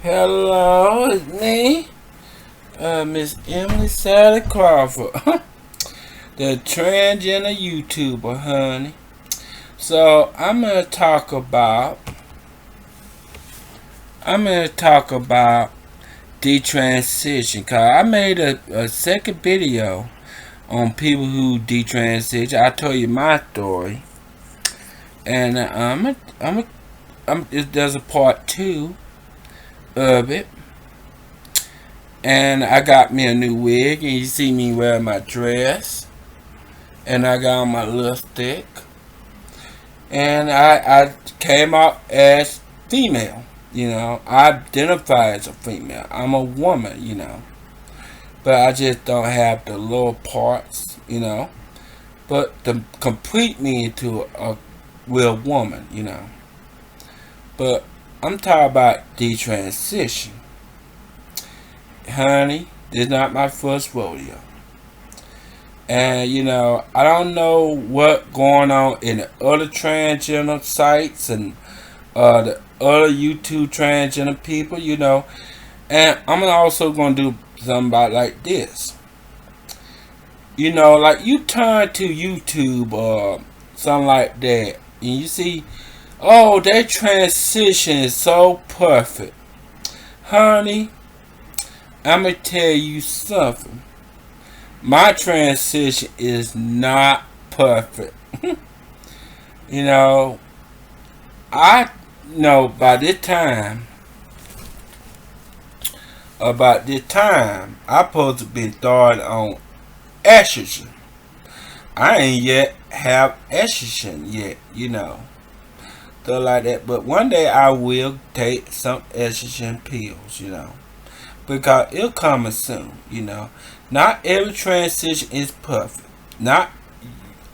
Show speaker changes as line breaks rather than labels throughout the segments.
Hello, it's me, Miss Emily Sally Crawford, the transgender YouTuber, honey. So I'm gonna talk about detransition, cause I made a second video on people who detransition. I told you my story, and there's a part two of it. And I got me a new wig, and you see me wearing my dress, and I got on my lipstick, and I came out as female. I identify as a female. I'm a woman. But I just don't have the lower parts. But to complete me into a real woman. But I'm talking about detransition. Honey, this is not my first rodeo. And I don't know what going on in the other transgender sites and the other YouTube transgender people. And I'm also gonna do something about like this. Like you turn to YouTube or something like that, and you see, oh, that transition is so perfect, honey. I'ma tell you something. My transition is not perfect. you know, I know about this time, I supposed to be started on estrogen. I ain't yet have estrogen yet. Stuff like that. But one day I will take some estrogen pills. Because it'll come soon. Not every transition is perfect. Not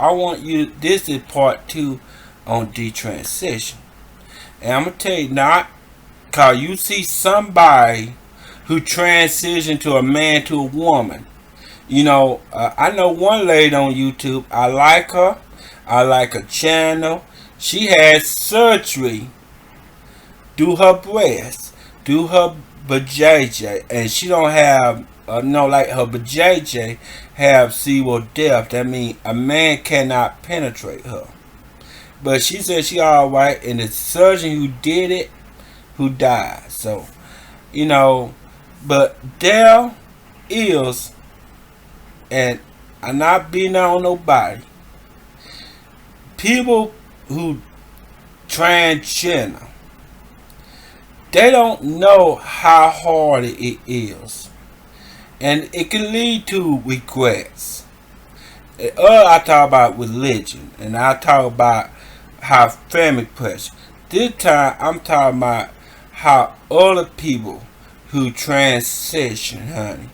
I want you this is part two on detransition. And I'm gonna tell you not cause you see somebody who transitioned to a man to a woman. I know one lady on YouTube. I like her. I like her channel. She had surgery, do her breast, do her vajayjay, and she don't have no like her vajayjay have zero depth. That means a man cannot penetrate her. But she said she all right, and the surgeon who did it, who died. So you know, but there is, and I'm not beating on nobody. People who transgender, they don't know how hard it is, and it can lead to regrets. I talk about religion, and I talk about how family pressure. This time, I'm talking about how other people who transition, honey,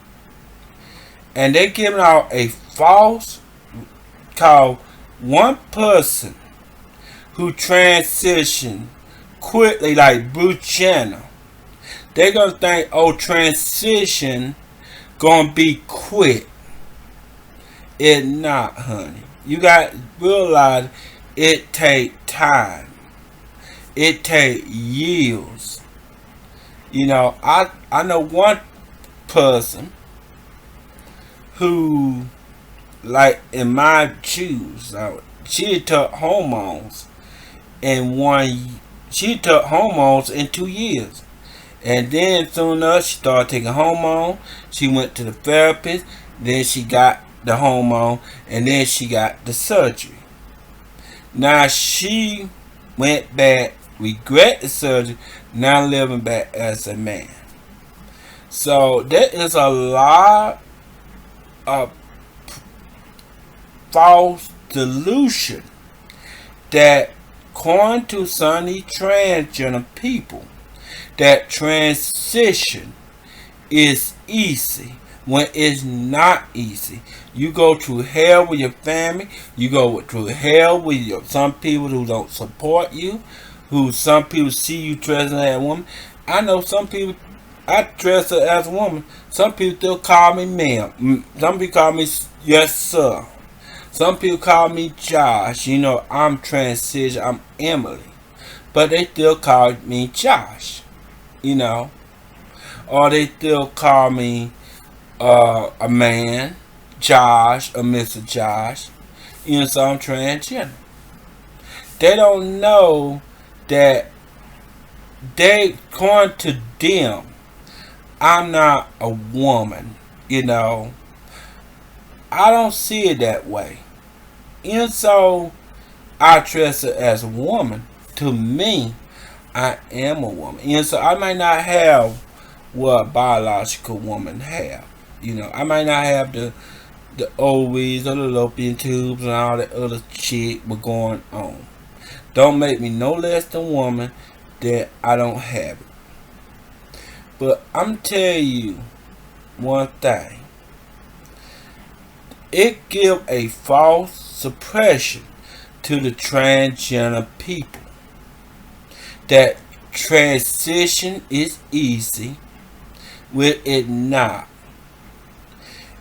and they giving out a false called one person who transition quickly like Bruce Jenner. They gonna think, oh, transition gonna be quick. It not, honey. You got to realize it take time. It take years. I know one person who, like in my shoes, she took hormones in one. She took hormones in 2 years. And then soon enough, she started taking hormone. She went to the therapist. Then she got the hormone. And then she got the surgery. Now she went back, regret the surgery, now living back as a man. So there is a lot of false delusion that according to some of these transgender people, that transition is easy when it's not easy. You go through hell with your family. You go through hell with some people who don't support you. Some people see you dressing as a woman. I know some people. I dress as a woman. Some people still call me ma'am. Some people call me yes sir. Some people call me Josh. I'm transition. I'm Emily, but they still call me Josh. You know, or they still call me a man, Josh, or Mr. Josh. You know, so I'm transgender. They don't know that they going to them. I'm not a woman, you know. I don't see it that way. And so I dress her as a woman. To me, I am a woman. And so I might not have what a biological woman have. You know, I might not have the ovaries or the fallopian tubes and all that other shit we're going on. Don't make me no less than woman that I don't have it. But I'm telling you one thing. It give a false suppression to the transgender people that transition is easy, with it not.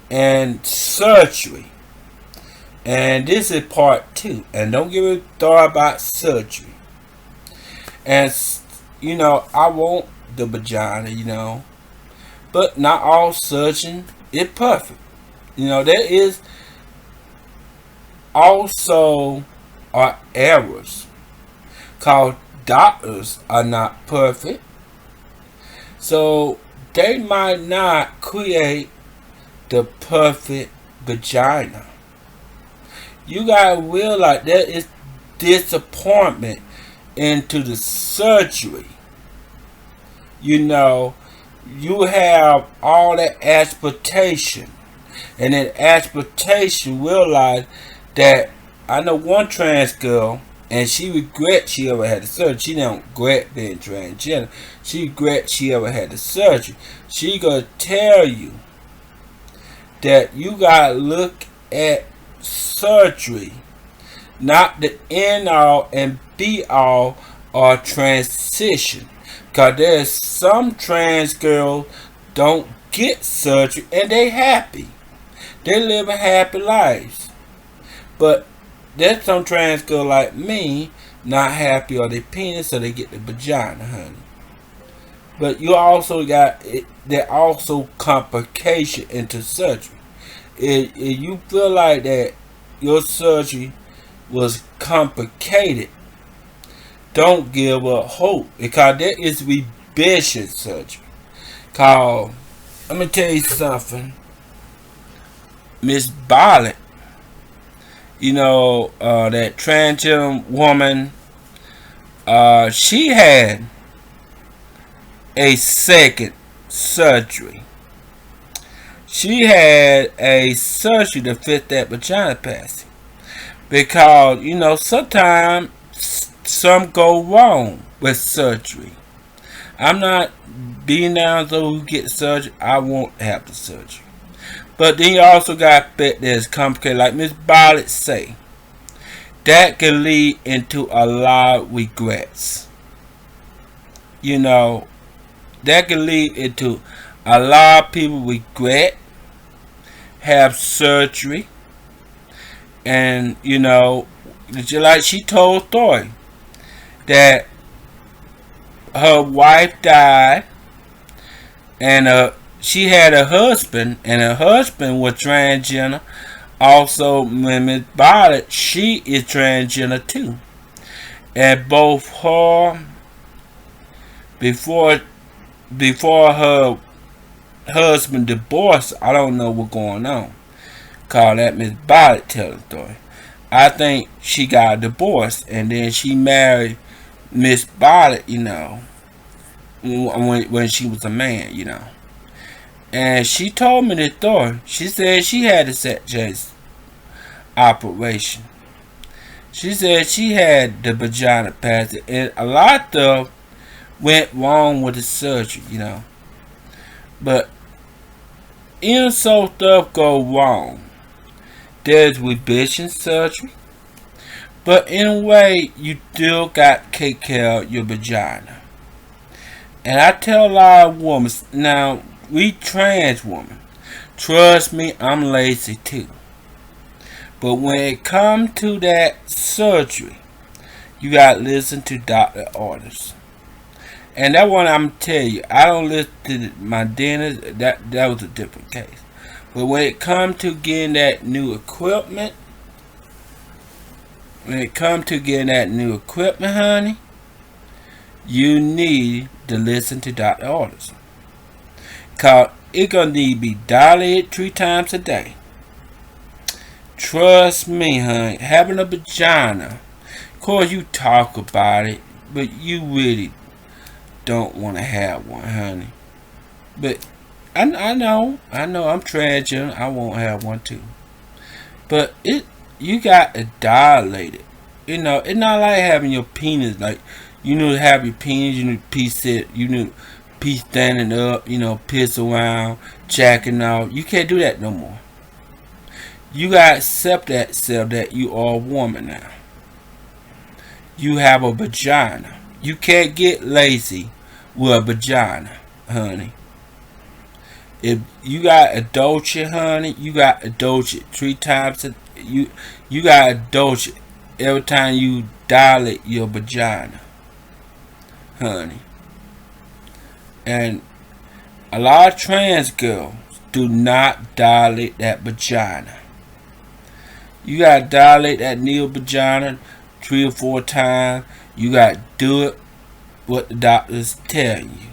And surgery, and this is part 2, and don't give a thought about surgery. And you know, I want the vagina, you know, but not all surgeon is perfect. You know, there is also are errors, cause doctors are not perfect, so they might not create the perfect vagina. You gotta realize there is disappointment into the surgery. You know, you have all that expectation, and that expectation realize that I know one trans girl, and she regrets she ever had the surgery. She don't regret being transgender. She regrets she ever had the surgery. She gonna tell you that you gotta look at surgery, not the end all and be all or transition. Cause there's some trans girls don't get surgery and they happy. They living happy lives. But there's some trans girl like me not happy or they penis, so they get the vagina, honey. But you also got there also complication into surgery. If you feel like that your surgery was complicated, don't give up hope, because there is revision surgery. Cause let me tell you something, Miss Barlett, you know, that transgender woman, she had a second surgery. She had a surgery to fit that vaginoplasty. Because, you know, sometimes some go wrong with surgery. I'm not being down those who get surgery. I won't have the surgery. But then you also got fit that's complicated, like Miss Barlett say. That can lead into a lot of regrets. You know, that can lead into a lot of people regret, have surgery, and you know, just like she told Thor that her wife died, and she had a husband, and her husband was transgender. Also, Miss Barlett, she is transgender too, and both her before her husband divorced, I don't know what's going on. Call that Miss Barlett tell the story. I think she got divorced and then she married Miss Barlett, you know, when she was a man, you know. And she told me the story. She said she had a sex operation. She said she had the vaginoplasty, and a lot of stuff went wrong with the surgery, you know. But even so stuff go wrong, there's revision surgery. But in a way, you still got to take care of your vagina. And I tell a lot of women, now, we trans women, trust me, I'm lazy too. But when it comes to that surgery, you got to listen to doctor orders. And that one I'm tell you, I don't listen to my dentist. That was a different case. But when it comes to getting that new equipment, honey, you need to listen to doctor orders. Cause it gonna need to be dilated 3 times a day. Trust me, honey. Having a vagina, of course you talk about it, but you really don't want to have one, honey. But I know, I'm transgender. I won't have one too. But you got to dilate it. It's not like having your penis. Like, have your penis. Pee sit. Pee standing up. Piss around, jacking out. You can't do that no more. You got to accept that self that you are a woman now. You have a vagina. You can't get lazy with a vagina, honey. If you got adultery, honey, you got adultery 3 times. You got adultery every time you dilate your vagina, honey. And a lot of trans girls do not dilate that vagina. You gotta dilate that neo vagina 3 or 4 times. You gotta do it what the doctors tell you.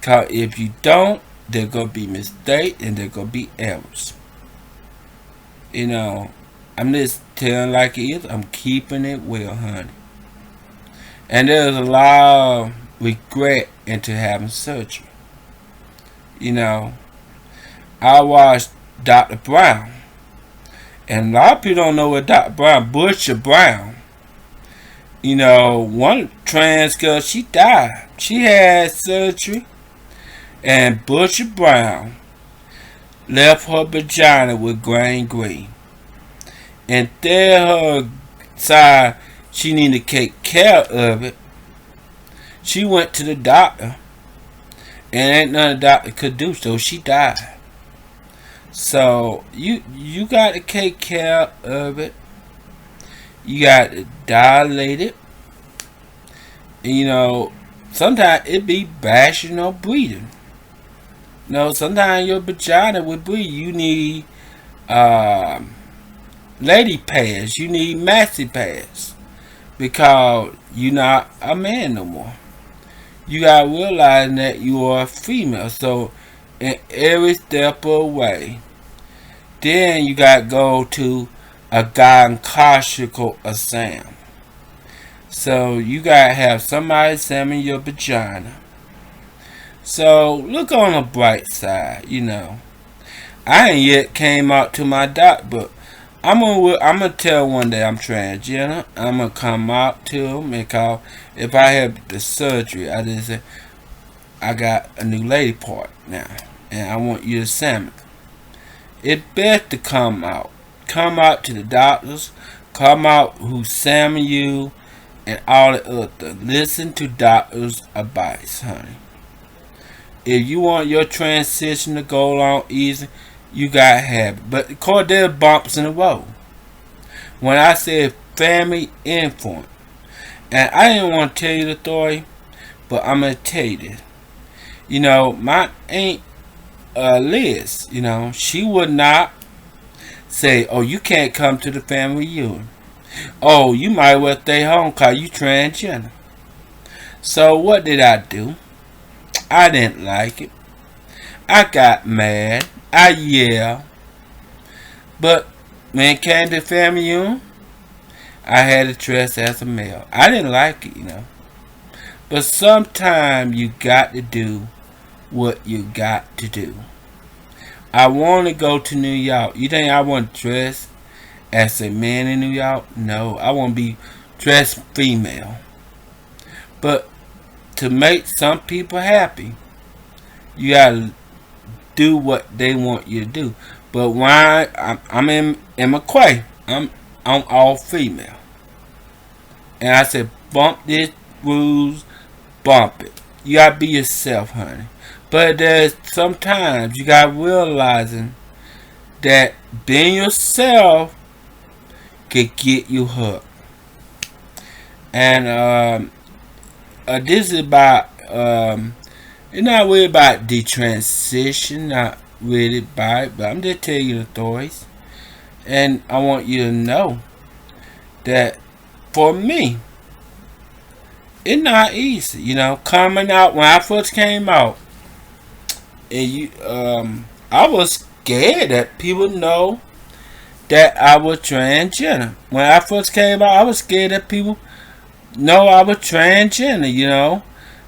Cause if you don't, there's gonna be mistakes and there's gonna be errors. I'm just telling like it is. I'm keeping it well, honey. And there's a lot of regret into having surgery. I watched Dr. Brown. And a lot of people don't know what Dr. Brown, Butcher Brown. One trans girl, she died. She had surgery. And Butcher Brown left her vagina with gangrene. And tell her side she needed to take care of it. She went to the doctor. And ain't nothing the doctor could do, so she died. So you got to take care of it. You got to dilate it. And, sometimes it be bashing or breathing. Sometimes your vagina will breathe. You need lady pads. You need maxi pads. Because you're not a man no more. You got to realize that you are a female. So, in every step of the way, then you got to go to a gynecological exam. So, you got to have somebody examine your vagina. So, look on the bright side, I ain't yet came out to my doctor, but I'm gonna tell one day I'm transgender. I'm gonna come out to him because if I have the surgery, I just say I got a new lady part now, and I want you to examine. It's best to come out to the doctors, come out who examine you, and all the other. Listen to doctors' advice, honey. If you want your transition to go along easy, you gotta have it. But of course, there are bumps in the road. When I said family influence, and I didn't want to tell you the story, but I'm gonna tell you this. My aunt Liz, she would not say, "Oh, you can't come to the family reunion. Oh, you might well stay home because you transgender." So what did I do? I didn't like it. I got mad. I yelled. But when it came to family reunion, I had to dress as a male. I didn't like it, But sometimes you got to do what you got to do. I want to go to New York. You think I want to dress as a man in New York? No, I want to be dressed female. But to make some people happy, you gotta do what they want you to do. But when I'm in McQuay, I'm all female, and I said, bump this rules, bump it. You gotta be yourself, honey. But there's sometimes you gotta realizing that being yourself can get you hooked. And this is about it's not really about the transition, not really about it, but I'm just telling you the stories. And I want you to know that for me, it's not easy, coming out. When I first came out, and I was scared that people know that I was transgender. When I first came out, I was scared that people know I was transgender.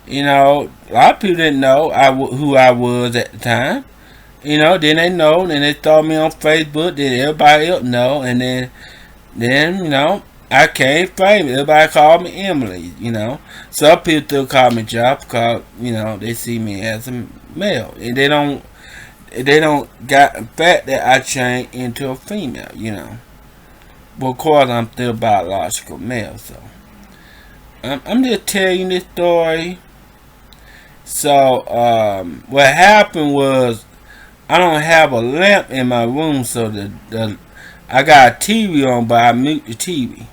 A lot of people didn't know who I was at the time. Then they know, then they saw me on Facebook, then everybody else know, and then I came famous. Everybody called me Emily. Some people still call me Job because they see me as a male, and they don't got the fact that I changed into a female. But of course I'm still biological male, so I'm just telling you this story. So what happened was I don't have a lamp in my room, so I got a TV on, but I mute the TV.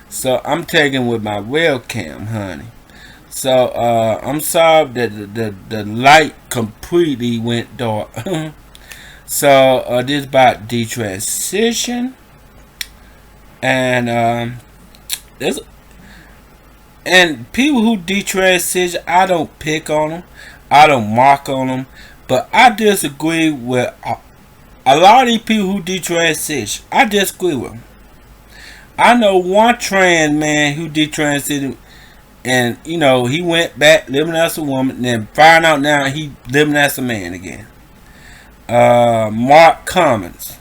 So I'm taking with my webcam, honey. So I'm sorry that the light completely went dark. So this is about detransition, and and people who detransition, I don't pick on them, I don't mark on them, but I disagree with a lot of these people who detransition. I disagree with them. I know one trans man who detransitioned, and he went back living as a woman, and then find out now he living as a man again. Mark Cummins,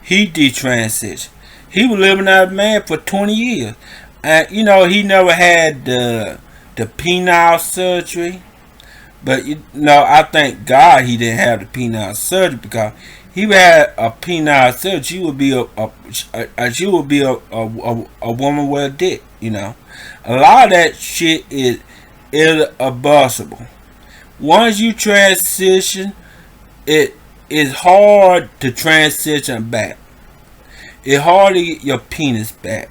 he detransitioned. He was living as a man for 20 years. And he never had the penile surgery. But I thank God he didn't have the penile surgery, because he had a penile surgery, you would be a woman with a dick. A lot of that shit is irreversible. Once you transition, it is hard to transition back. It's hard to get your penis back.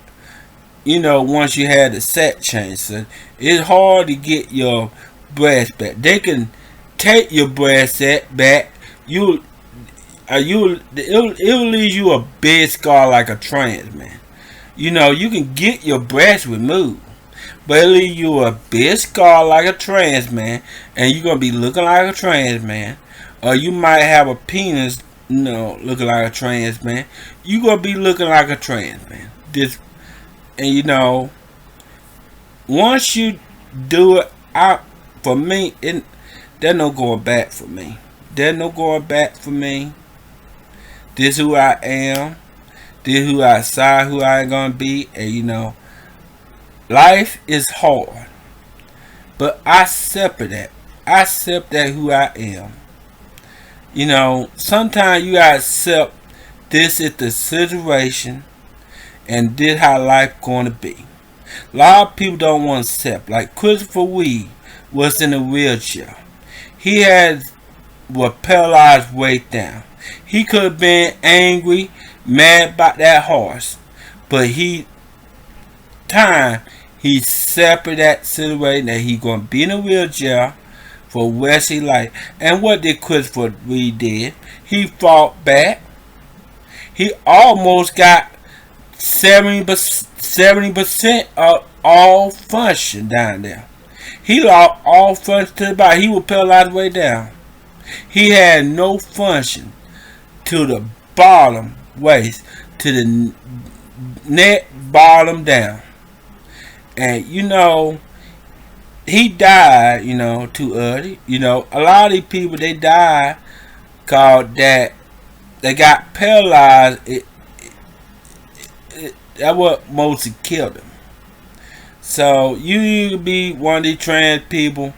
Once you had the sex change, so it's hard to get your breast back. They can take your breast back. It'll leave you a big scar like a trans man. You can get your breast removed, but it'll leave you a big scar like a trans man, and you're gonna be looking like a trans man. Or you might have a penis, looking like a trans man. You're gonna be looking like a trans man. And once you do it, for me, there's no going back for me. There's no going back for me. This is who I am. This is who I decide who I am gonna be. And life is hard, but I accept that. I accept that who I am. Sometimes you gotta accept this is the situation, and this how life gonna be. A lot of people don't want to accept. Like Christopher Reeve was in a wheelchair. He was paralyzed way down. He could have been angry, mad about that horse, but he accepted that situation that he gonna be in a wheelchair for the rest of his life. And what did Christopher Reeve did? He fought back. He almost got 70% of all function down there. He lost all function to the body. He was paralyzed way down. He had no function to the bottom waist, to the neck bottom down. And he died, too early. A lot of these people, they died called that they got paralyzed. That what mostly killed them. So you could be one of these trans people.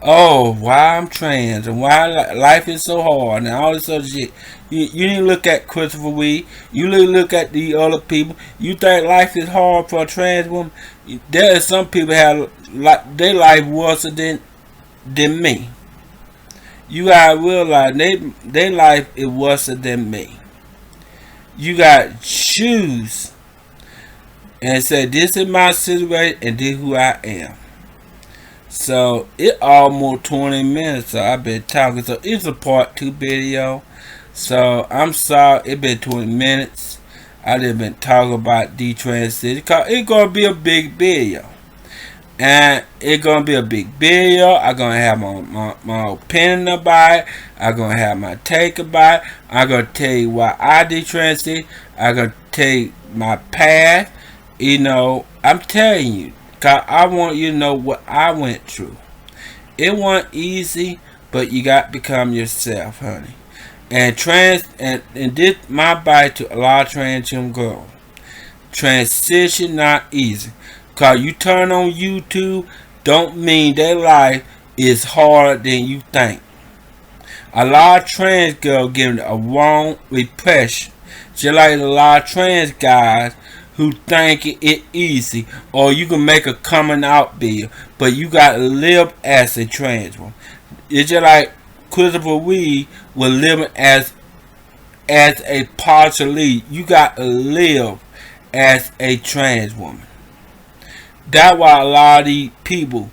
Oh, why I'm trans and why life is so hard and all this other shit. You didn't look at Christopher Reeve. You look at the other people. You think life is hard for a trans woman? There are some people have their life worse than me. You gotta realize their life is worse than me. You gotta choose and say, this is my situation and this is who I am. So it almost 20 minutes. So I've been talking. So it's a part 2 video. So I'm sorry it been 20 minutes. I just been talking about detransition. Cause it's gonna be a big video. And it's gonna be a big video. I'm gonna have my opinion about it. I'm gonna have my take about it. I'm gonna tell you why I detransition. I'm gonna tell you my path. You know, I'm telling you, cause I want you to know what I went through. It wasn't easy, but you got to become yourself, honey. And this my advice to a lot of transgender girls. Transition not easy. Cause you turn on YouTube don't mean their life is harder than you think. A lot of trans girls giving a wrong impression. Just like a lot of trans guys who think it easy, or you can make a coming out video, but you gotta live as a trans woman. It's just like Christopher Reeve was living as a partial lead. You gotta live as a trans woman. That's why a lot of these people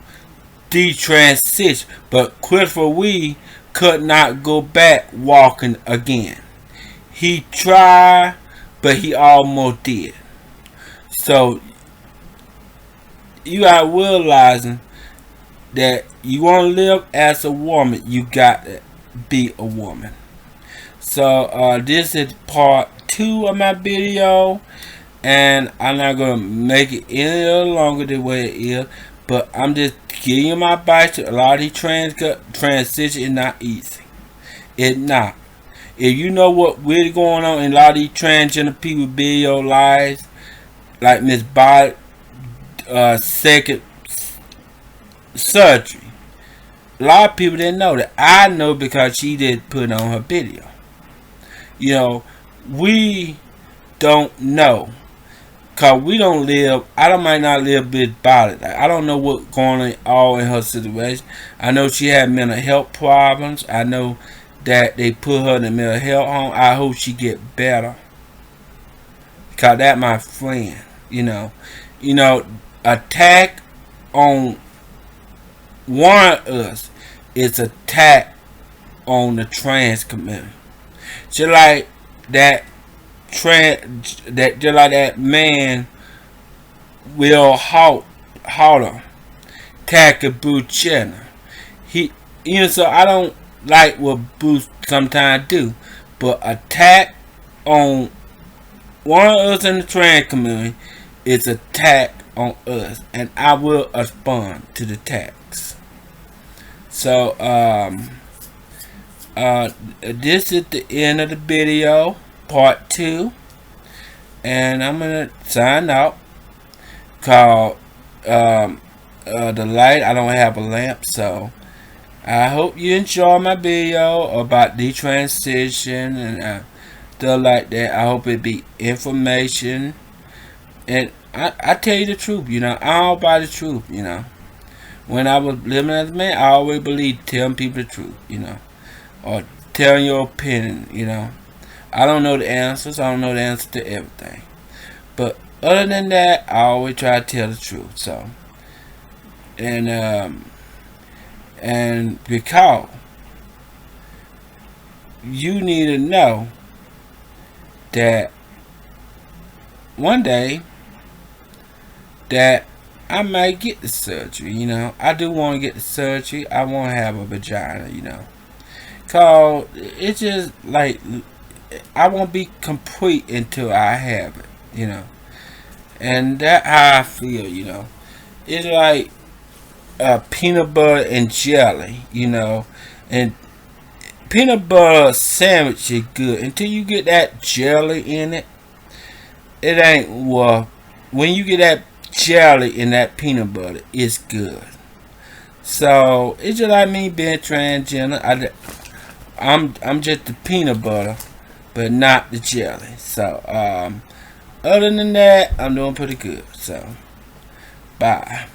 detransition, but Christopher Reeve could not go back walking again. He tried, but he almost did. So you are realizing that you want to live as a woman, you got to be a woman. So this is part 2 of my video, and I'm not gonna make it any longer the way it is, but I'm just giving you my advice to a lot of these transition is not easy. It's not. If you know what really going on in a lot of these transgender people video lives, like Miss Body second surgery. A lot of people didn't know that. I know because she did put it on her video. You know, we don't know. Cause we don't live, might not live with body. Like, I don't know what's going on all in her situation. I know she had mental health problems. I know that they put her in the mental health home. I hope she get better. Cause that my friend, you know. Attack on one of us is attack on the trans community. Just like that man Will Halter, Takabuchena. So I don't like what Bruce sometimes do, but attack on one of us in the trans community is attack on us, and I will respond to the attacks. So this is the end of the video, part 2, and I'm gonna sign out. Called the light. I don't have a lamp, so I hope you enjoy my video about detransition and stuff like that. I hope it be information, and I tell you the truth. You know, I don't buy the truth. You know, when I was living as a man, I always believed telling people the truth. You know, or telling your opinion. You know, I don't know the answers. I don't know the answer to everything, but other than that, I always try to tell the truth. So, and because you need to know that one day that I might get the surgery. You know, I do want to get the surgery. I want to have a vagina. You know, cause it's just like I won't be complete until I have it. You know. And that's how I feel, you know. It's like peanut butter and jelly, you know. And peanut butter sandwich is good. Until you get that jelly in it, it ain't well. When you get that jelly in that peanut butter, it's good. So it's just like me being transgender. I'm just the peanut butter, but not the jelly. So other than that, I'm doing pretty good. So, bye.